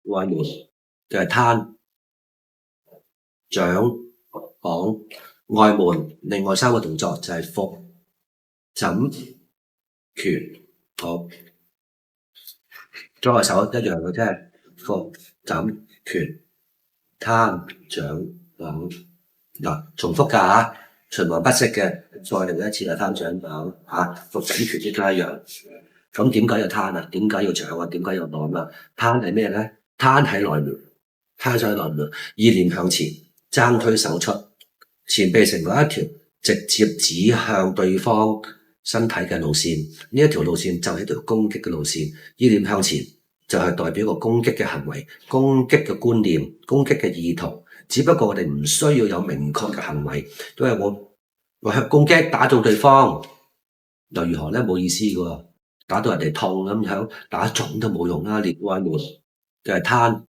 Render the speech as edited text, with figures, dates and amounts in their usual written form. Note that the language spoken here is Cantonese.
外門嘅係攤、掌、膀。外門另外三個動作就係伏、枕、拳。好，左右手一樣嘅啫，伏、枕、拳、攤、掌、膀。嗱，重複㗎嚇，循環不息嘅。再嚟一次係攤、掌、膀嚇，伏、枕、拳亦都一樣。咁點解要攤啊？點解要掌啊？點解要攞啊？攤係咩咧？攤喺內門，攤上內門，意念向前，爭推手出，前臂成為一條直接指向對方身體嘅路線。呢一條路線就係一條攻擊嘅路線。意念向前就係代表個攻擊嘅行為、攻擊嘅觀念、攻擊嘅意圖。只不過我哋唔需要有明確嘅行為，因為我向攻擊打中對方，又如何咧？冇意思㗎喎。打到人哋痛咁樣，打腫都冇用啦。練外門嘅係攤。